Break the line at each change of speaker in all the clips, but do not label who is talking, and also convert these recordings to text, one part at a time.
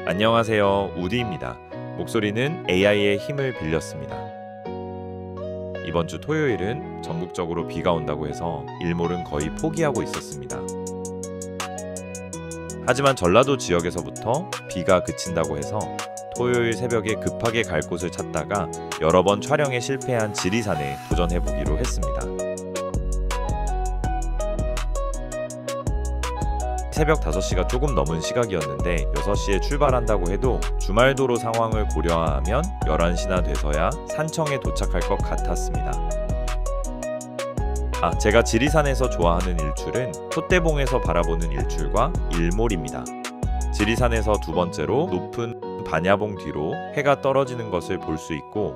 안녕하세요, 우디입니다. 목소리는 AI의 힘을 빌렸습니다. 이번 주 토요일은 전국적으로 비가 온다고 해서 일몰은 거의 포기하고 있었습니다. 하지만 전라도 지역에서부터 비가 그친다고 해서 토요일 새벽에 급하게 갈 곳을 찾다가 여러 번 촬영에 실패한 지리산에 도전해보기로 했습니다. 새벽 5시가 조금 넘은 시각이었는데 6시에 출발한다고 해도 주말 도로 상황을 고려하면 11시나 돼서야 산청에 도착할 것 같았습니다. 제가 지리산에서 좋아하는 일출은 촛대봉에서 바라보는 일출과 일몰입니다. 지리산에서 두 번째로 높은 반야봉 뒤로 해가 떨어지는 것을 볼 수 있고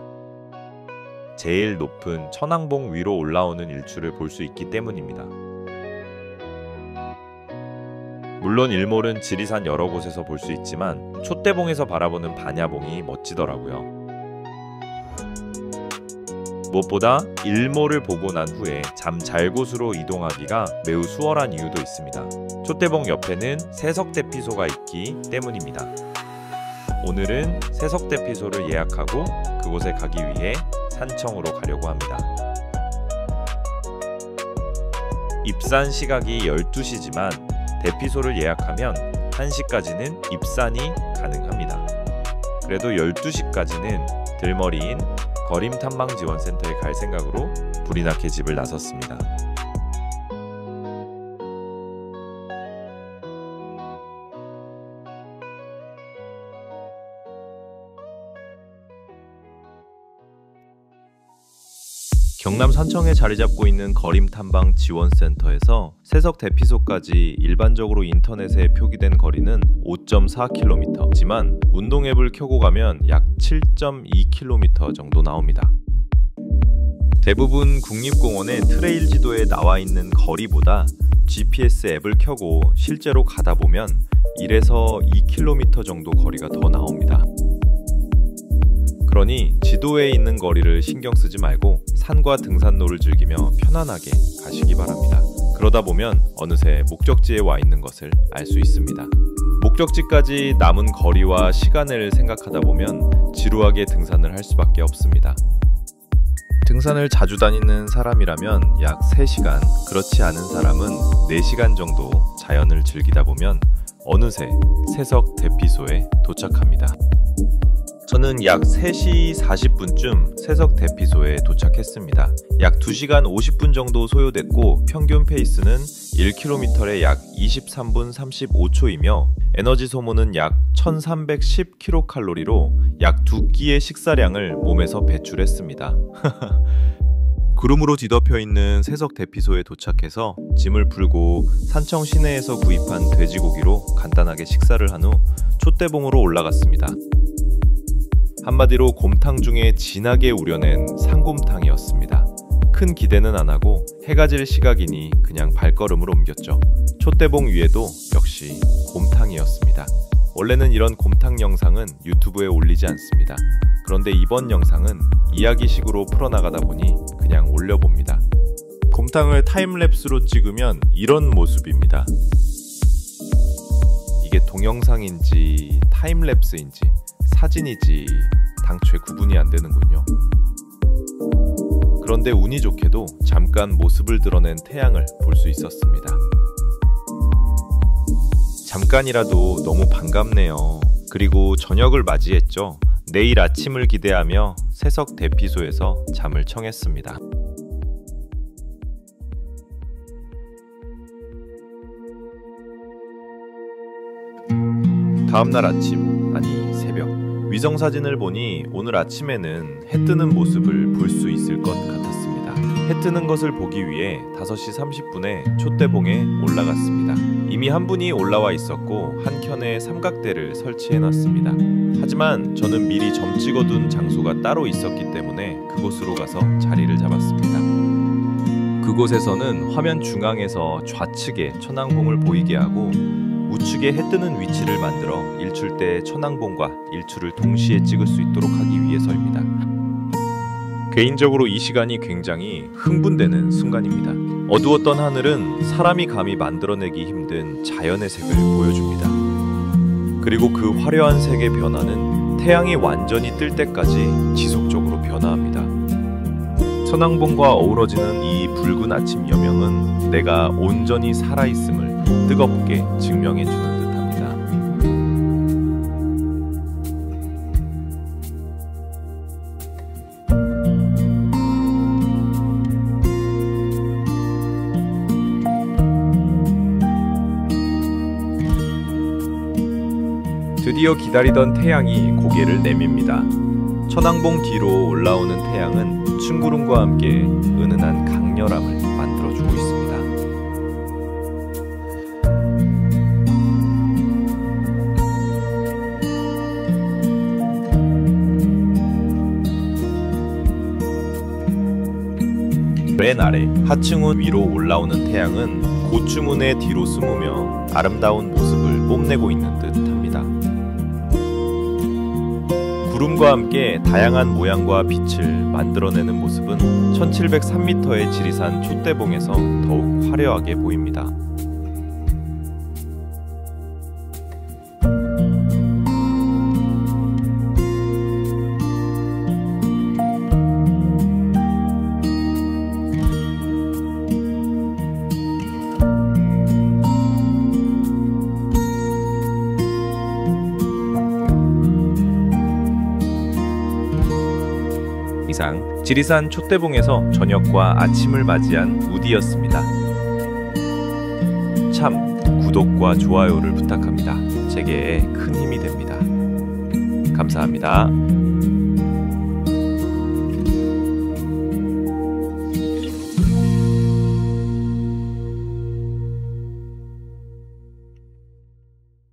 제일 높은 천왕봉 위로 올라오는 일출을 볼 수 있기 때문입니다. 물론 일몰은 지리산 여러 곳에서 볼 수 있지만 촛대봉에서 바라보는 반야봉이 멋지더라고요. 무엇보다 일몰을 보고 난 후에 잠 잘 곳으로 이동하기가 매우 수월한 이유도 있습니다. 촛대봉 옆에는 세석대피소가 있기 때문입니다. 오늘은 세석대피소를 예약하고 그곳에 가기 위해 산청으로 가려고 합니다. 입산 시각이 12시지만 대피소를 예약하면 1시까지는 입산이 가능합니다. 그래도 12시까지는 들머리인 거림탐방지원센터에 갈 생각으로 불이 나게 집을 나섰습니다. 경남 산청에 자리 잡고 있는 거림탐방 지원센터에서 세석 대피소까지 일반적으로 인터넷에 표기된 거리는 5.4km지만 운동 앱을 켜고 가면 약 7.2km 정도 나옵니다. 대부분 국립공원의 트레일 지도에 나와 있는 거리보다 GPS 앱을 켜고 실제로 가다 보면 1에서 2km 정도 거리가 더 나옵니다. 그러니 지도에 있는 거리를 신경 쓰지 말고 산과 등산로를 즐기며 편안하게 가시기 바랍니다. 그러다 보면 어느새 목적지에 와 있는 것을 알 수 있습니다. 목적지까지 남은 거리와 시간을 생각하다 보면 지루하게 등산을 할 수밖에 없습니다. 등산을 자주 다니는 사람이라면 약 3시간, 그렇지 않은 사람은 4시간 정도 자연을 즐기다 보면 어느새 세석 대피소에 도착합니다. 저는 약 3시 40분쯤 세석 대피소에 도착했습니다. 약 2시간 50분 정도 소요됐고 평균 페이스는 1km에 약 23분 35초이며 에너지 소모는 약 1310kcal로 약 2끼의 식사량을 몸에서 배출했습니다. 구름으로 뒤덮여 있는 세석 대피소에 도착해서 짐을 풀고 산청 시내에서 구입한 돼지고기로 간단하게 식사를 한 후 촛대봉으로 올라갔습니다. 한마디로 곰탕 중에 진하게 우려낸 상곰탕이었습니다. 큰 기대는 안 하고 해가 질 시각이니 그냥 발걸음을 옮겼죠. 촛대봉 위에도 역시 곰탕이었습니다. 원래는 이런 곰탕 영상은 유튜브에 올리지 않습니다. 그런데 이번 영상은 이야기식으로 풀어나가다 보니 그냥 올려봅니다. 곰탕을 타임랩스로 찍으면 이런 모습입니다. 이게 동영상인지 타임랩스인지 사진이지 당초에 구분이 안 되는군요. 그런데 운이 좋게도 잠깐 모습을 드러낸 태양을 볼 수 있었습니다. 잠깐이라도 너무 반갑네요. 그리고 저녁을 맞이했죠. 내일 아침을 기대하며 세석 대피소에서 잠을 청했습니다. 다음날 아침, 아니 새벽, 위성사진을 보니 오늘 아침에는 해 뜨는 모습을 볼 수 있을 것 같았습니다. 해 뜨는 것을 보기 위해 5시 30분에 촛대봉에 올라갔습니다. 이미 한 분이 올라와 있었고 한 켠에 삼각대를 설치해 놨습니다. 하지만 저는 미리 점 찍어둔 장소가 따로 있었기 때문에 그곳으로 가서 자리를 잡았습니다. 그곳에서는 화면 중앙에서 좌측에 천왕봉을 보이게 하고 우측에 해 뜨는 위치를 만들어 일출 때 천왕봉과 일출을 동시에 찍을 수 있도록 하기 위해서입니다. 개인적으로 이 시간이 굉장히 흥분되는 순간입니다. 어두웠던 하늘은 사람이 감히 만들어내기 힘든 자연의 색을 보여줍니다. 그리고 그 화려한 색의 변화는 태양이 완전히 뜰 때까지 지속적으로 변화합니다. 천왕봉과 어우러지는 이 붉은 아침 여명은 내가 온전히 살아있음을 뜨겁게 증명해주는 듯합니다. 드디어 기다리던 태양이 고개를 내밉니다. 천왕봉 뒤로 올라오는 태양은 춘구름과 함께 은은한 강렬함을 만들어주고 있습니다. 맨 아래 하층운 위로 올라오는 태양은 고추문의 뒤로 숨으며 아름다운 모습을 뽐내고 있는 듯합니다. 구름과 함께 다양한 모양과 빛을 만들어내는 모습은 1703m의 지리산 촛대봉에서 더욱 화려하게 보입니다. 이상 지리산 촛대봉에서 저녁과 아침을 맞이한 우디였습니다. 참 구독과 좋아요를 부탁합니다. 제게 큰 힘이 됩니다. 감사합니다.